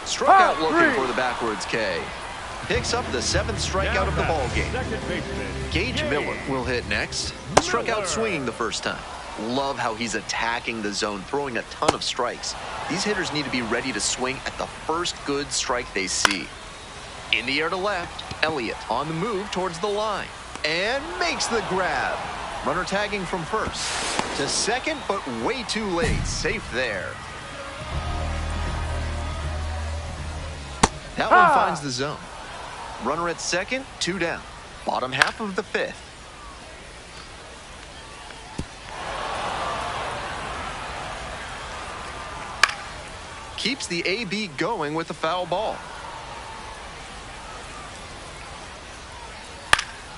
Struck out looking for the backwards K. Picks up the 7th strikeout of the ball game. Gage Miller will hit next. Struck out swinging the first time. Love how he's attacking the zone, throwing a ton of strikes. These hitters need to be ready to swing at the first good strike they see. In the air to left, Elliott on the move towards the line. And makes the grab. Runner tagging from first to second, but way too late. Safe there. That one finds the zone. Runner at second, 2 down. Bottom half of the 5th. Keeps the AB going with a foul ball.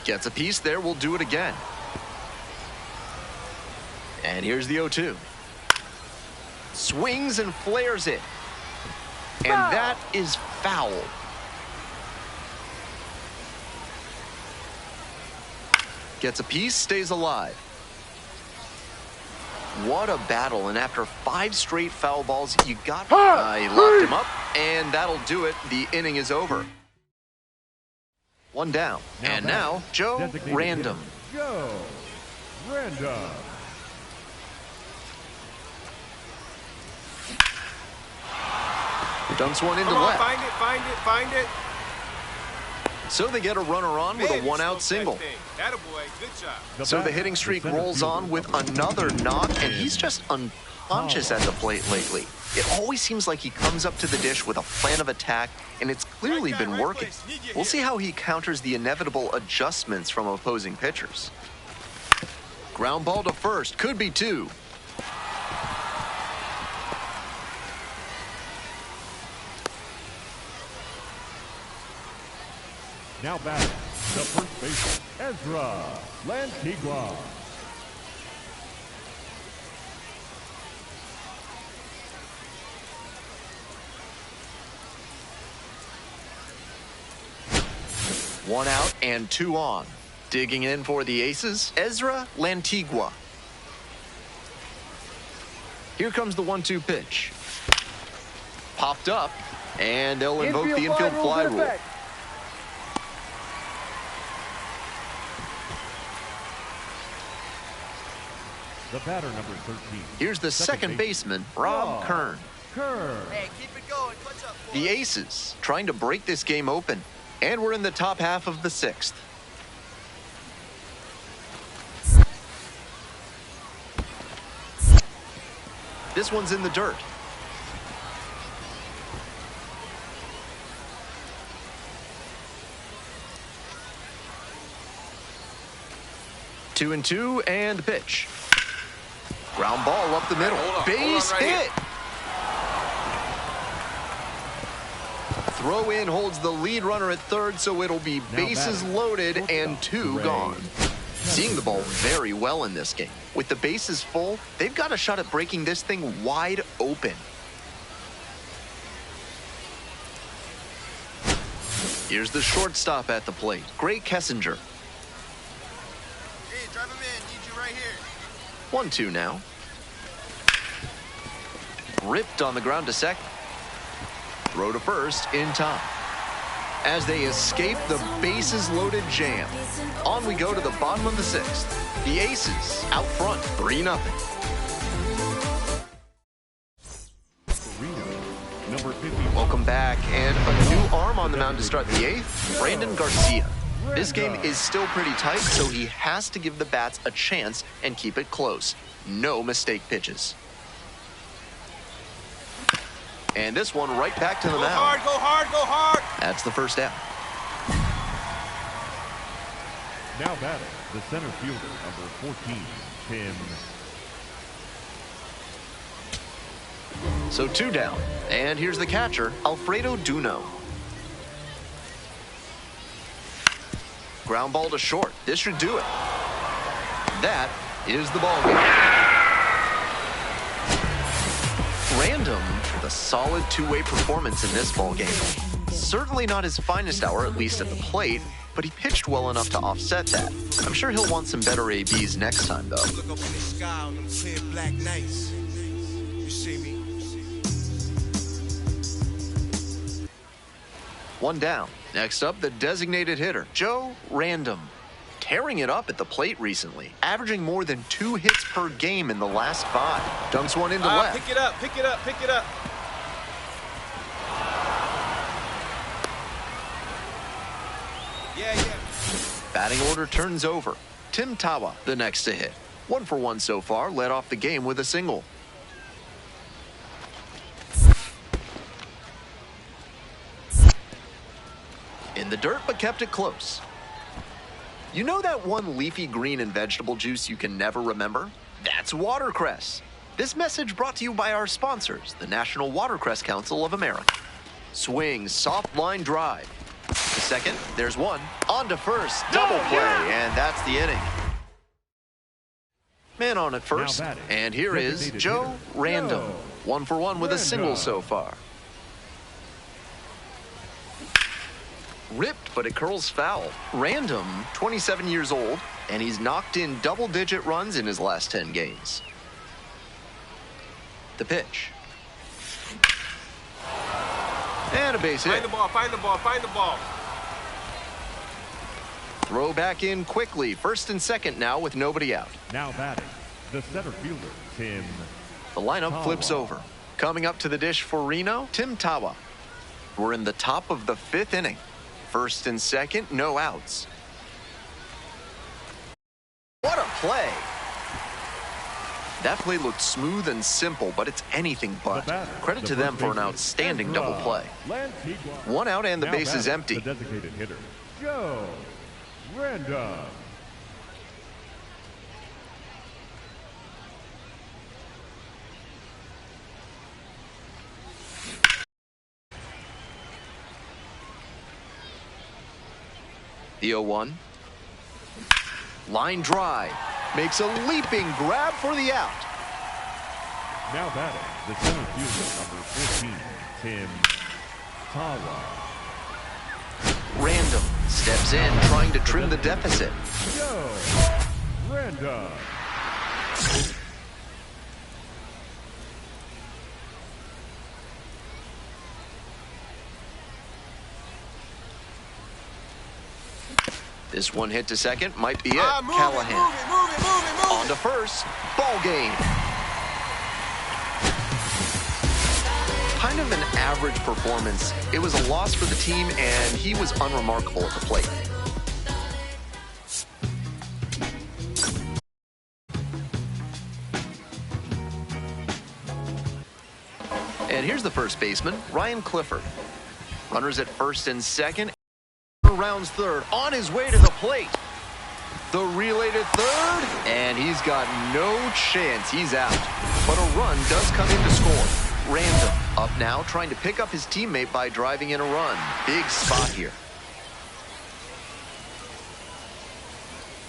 Gets a piece there, will do it again. And here's the 0-2. Swings and flares it. And that is foul. Gets a piece, stays alive. What a battle, and after 5 straight foul balls, you got... he locked him up, and that'll do it. The inning is over. 1 down. And now, Joe Random. Joe Random. Dunks one into left. Find it. So they get a runner on with a 1-out single. So the hitting streak rolls on with another knock, and he's just unconscious at the plate lately. It always seems like he comes up to the dish with a plan of attack, and it's clearly been working. We'll see how he counters the inevitable adjustments from opposing pitchers. Ground ball to first, could be 2. Now batting, the first baseman, Ezra Lantigua. One out and 2 on. Digging in for the aces, Ezra Lantigua. Here comes the 1-2 pitch. Popped up, and they'll invoke the infield fly rule. The batter, number 13. Here's the second baseman, Rob Kern. Hey, keep it going. Clutch up, boy. The Aces trying to break this game open. And we're in the top half of the 6th. This one's in the dirt. Two and 2, and the pitch. Ground ball up the middle. Base hit. Throw in holds the lead runner at third, so it'll be bases loaded and 2 gone. Seeing the ball very well in this game. With the bases full, they've got a shot at breaking this thing wide open. Here's the shortstop at the plate, Gray Kessinger. Hey, drive him in. Need you right here. 1-2 now. Ripped on the ground to second. Throw to first in time. As they escape the bases-loaded jam. On we go to the bottom of the 6th. The Aces out front, 3-0. Welcome back, and a new arm on the mound to start the 8th, Brandon Garcia. This game is still pretty tight, so he has to give the bats a chance and keep it close. No mistake pitches. And this one right back to the mound. Go hard. That's the first out. Now batting, the center fielder, number 14, Tim. So 2 down. And here's the catcher, Alfredo Duno. Ground ball to short. This should do it. That is the ball game. Random with a solid 2-way performance in this ball game. Certainly not his finest hour, at least at the plate, but he pitched well enough to offset that. I'm sure he'll want some better ABs next time, though. Look up in the sky on them clear black nights. You see me? One down. Next up, the designated hitter, Joe Random. Tearing it up at the plate recently, averaging more than 2 hits per game in the last 5. Dunks one into left. Pick it up, pick it up, pick it up. Yeah. Batting order turns over. Tim Tawa, the next to hit. 1 for 1 so far, led off the game with a single. In the dirt, but kept it close. You know that one leafy green and vegetable juice you can never remember? That's watercress. This message brought to you by our sponsors, the National Watercress Council of America. Swing, soft line drive. The second, there's one. On to first, double play, and that's the inning. Man on at first, and here is Joe Random. 1 for 1 with a single so far. Ripped, but it curls foul. Random, 27 years old, and he's knocked in double-digit runs in his last 10 games. The pitch. And a base hit. Find the ball, find the ball, find the ball. Throw back in quickly. First and second now with nobody out. Now batting, the center fielder, Tim. The lineup flips over. Coming up to the dish for Reno, Tim Tawa. We're in the top of the 5th inning. First and second, no outs. What a play! That play looked smooth and simple, but it's anything but. Credit to them for an outstanding double play. 1 out and the base is empty. The designated hitter, Joe Random. The 0-1. Line drive. Makes a leaping grab for the out. Now batting, the center fielder, number 14, Tim Tawa. Random steps in, trying to trim the deficit. Joe Random. This one hit to second might be it. Move Callahan. it. On to first. Ball game. Kind of an average performance. It was a loss for the team, and he was unremarkable at the plate. And here's the first baseman, Ryan Clifford. Runners at first and second. Rounds third, on his way to the plate. The relay to third, and he's got no chance. He's out. But a run does come in to score. Random up now, trying to pick up his teammate by driving in a run. Big spot here.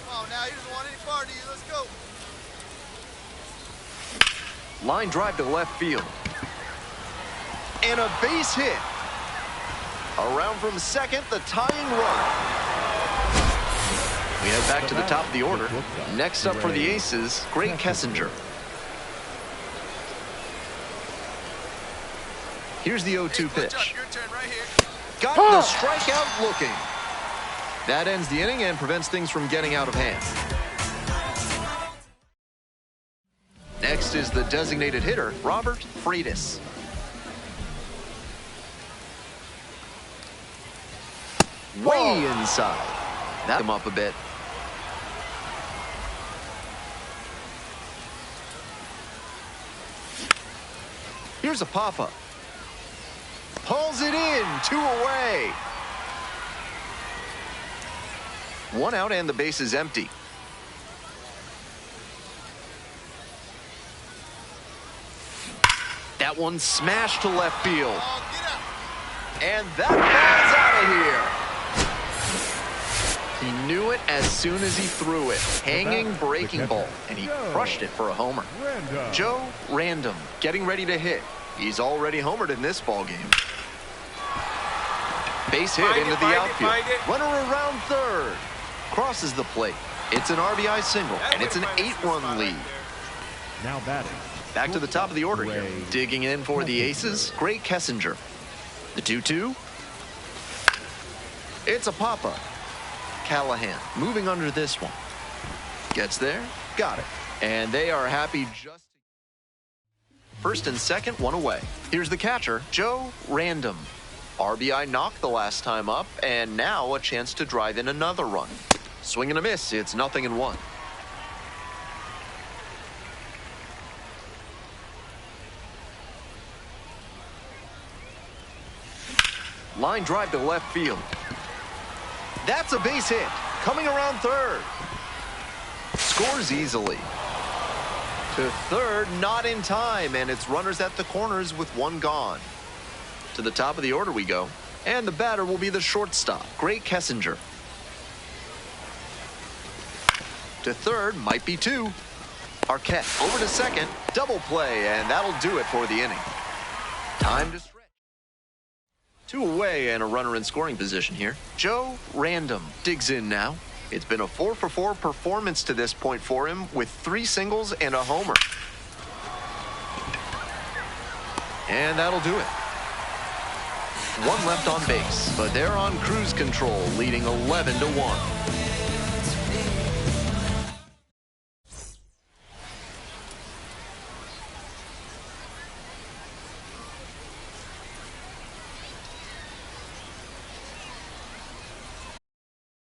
Come on now, he doesn't want any part of you. Let's go. Line drive to left field. And a base hit. Around from second, the tying run. We head back to the top of the order. Next up for the Aces, Greg Kessinger. Here's the 0-2 pitch. Your turn right here. Got the strikeout looking. That ends the inning and prevents things from getting out of hand. Next is the designated hitter, Robert Freitas. Way inside. That him up a bit. Here's a pop-up. Pulls it in, 2 away. 1 out and the base is empty. That one smashed to left field. Oh, get up. And that ball's out of here. He knew it as soon as he threw it. Hanging breaking ball, and he crushed it for a homer. Joe Random getting ready to hit. He's already homered in this ball game. Base hit into the outfield. Runner around third. Crosses the plate. It's an RBI single, and it's an 8-run lead. Now batting. Back to the top of the order here. Digging in for the Aces, Greg Kessinger. The 2-2. It's a pop-up. Callahan moving under this one. Gets there. Got it. And they are happy just... First and second, one away. Here's the catcher, Joe Random. RBI knocked the last time up, and now a chance to drive in another run. Swing and a miss. It's 0-1. Line drive to left field. That's a base hit. Coming around third. Scores easily. To third, not in time, and it's runners at the corners with one gone. To the top of the order we go, and the batter will be the shortstop, Gray Kessinger. To third, might be two. Arquette over to second, double play, and that'll do it for the inning. Time to stretch. Two away and a runner in scoring position here. Joe Random digs in now. It's been a 4-for-4 performance to this point for him with 3 singles and a homer. And that'll do it. One left on base, but they're on cruise control, leading 11-1.